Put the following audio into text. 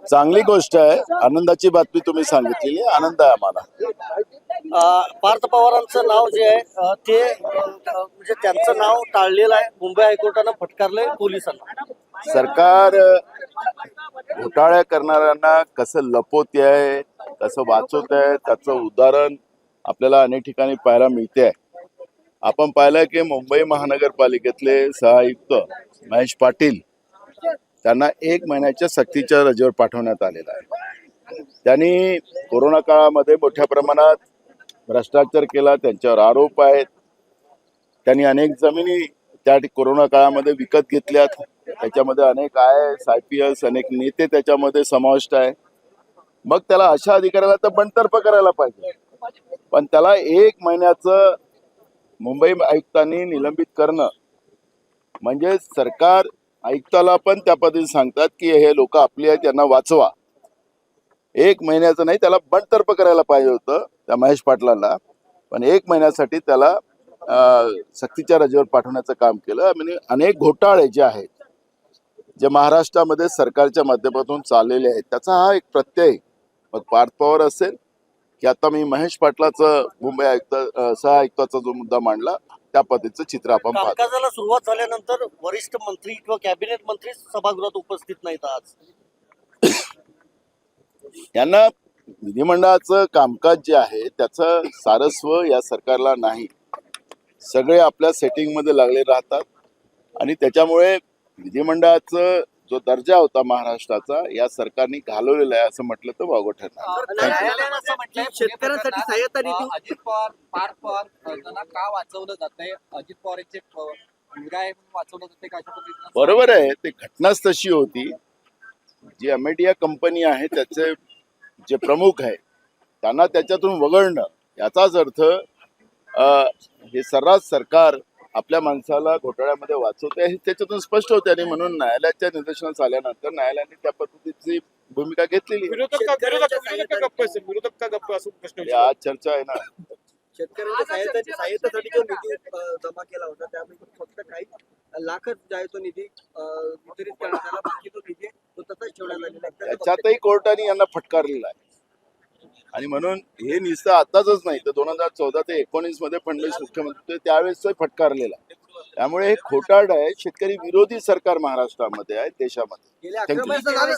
चांगली गोष्ट आहे, आनंदाची बातमी तुम्ही सांगितलेली आहे. आनंद आहे आम्हाला. पार्थ पवारांचं नाव जे आहे ते म्हणजे त्यांचं नाव टाळलेलं आहे. मुंबई हायकोर्टानं फटकारलंय पोलिसांना. सरकार घोटाळ्या करणाऱ्यांना कसं लपवते आहे, कसं वाचवत आहे, त्याचं उदाहरण आपल्याला अनेक ठिकाणी पाहायला मिळते. आपण पाहिलं की मुंबई महानगरपालिकेतले सहआयुक्त महेश पाटील त्यांना 1 महिन्याच्या सक्तीच्या रजेवर पाठवण्यात आलेलं आहे. त्यांनी कोरोना काळामध्ये मोठ्या प्रमाणात भ्रष्टाचार केला, त्यांच्यावर आरोप आहेत. त्यांनी अनेक जमिनी त्या कोरोना काळामध्ये विकत घेतल्यात. त्याच्यामध्ये अनेक IAS IPS अनेक नेते त्याच्यामध्ये समाविष्ट आहे. मग त्याला अशा अधिकाऱ्याला तर बंडतर्फ करायला पाहिजे, पण त्याला 1 महिन्याचं मुंबई आयुक्तांनी निलंबित करणं म्हणजे सरकार आयुक्ताला पण त्या पद्धतीने सांगतात की हे लोक आपली आहेत, त्यांना वाचवा. 1 महिन्याचं नाही, त्याला बंडतर्फ करायला पाहिजे होतं त्या महेश पाटलांना, पण 1 महिन्यासाठी त्याला सक्तीच्या रजेवर पाठवण्याचं काम केलं. म्हणजे अनेक घोटाळे जे आहेत जे महाराष्ट्रामध्ये सरकारच्या माध्यमातून चाललेले आहेत त्याचा हा एक प्रत्यय मग पार्थ पवार असेल की आता मी महेश पाटलाचं मुंबई आयुक्त सहआयुक्ताचा जो मुद्दा मांडला त्या पद्धतीचं चित्र आपण पाहतो. कामकाजाला सुरुवात झाल्यानंतर वरिष्ठ मंत्री किंवा कॅबिनेट मंत्री सभागृहात उपस्थित नाहीत आज. यांना विधिमंडळाचं कामकाज जे आहे त्याचं सारस्व या सरकारला नाही. सगळे आपल्या सेटिंगमध्ये लागले राहतात आणि त्याच्यामुळे विधिमंडळाचं जो दर्जा होता महाराष्ट्राचा या सरकारने घालवलेला आहे असं म्हटलं तर वावगं ठरणार. न्यायालयानं असं म्हटलंय शेतकऱ्यांसाठी सहायता निधी. अजित पवार पार्थ पवार यांना का वाचवलं जातंय? अजित पवार यांचे मुलगा आहे म्हणून वाचवलं जाते का? अशा पद्धतीने बरोबर आहे, ते घटनाच तशी होती. जी अमेडिया कंपनी आहे त्याचे जे प्रमुख आहे त्यांना त्याच्यातून वगळणं याचाच अर्थ हे सर्रास सरकार आपल्या माणसाला घोटाळ्यामध्ये वाचवते हे त्याच्यातून स्पष्ट होते. आणि म्हणून न्यायालयाच्या निदर्शनास आल्यानंतर न्यायालयाने त्या पद्धतीची भूमिका घेतलेली. विरोधक का गप्प असं प्रश्न ही आज चर्चा आहे ना. शेतकऱ्यांच्या सहायतेसाठी जो निधी जमा केला होता त्यापैकी फक्त काही लाखच जो आहे तो निधी वितरित करण्यात आला. बाकी तो निधी तो तसाच ठेवण्यात आलेला आहे. त्याच्यातही कोर्टाने यांना फटकारलेला आहे. आणि म्हणून हे नुसतं आताच नाही तर 2014 ते 19 मध्ये फडणवीस मुख्यमंत्री होते त्यावेळेस फटकारलेला. त्यामुळे हे खोटारड आहे. शेतकरी विरोधी सरकार महाराष्ट्रामध्ये आहे, देशामध्ये. गेल्या 11 वर्षात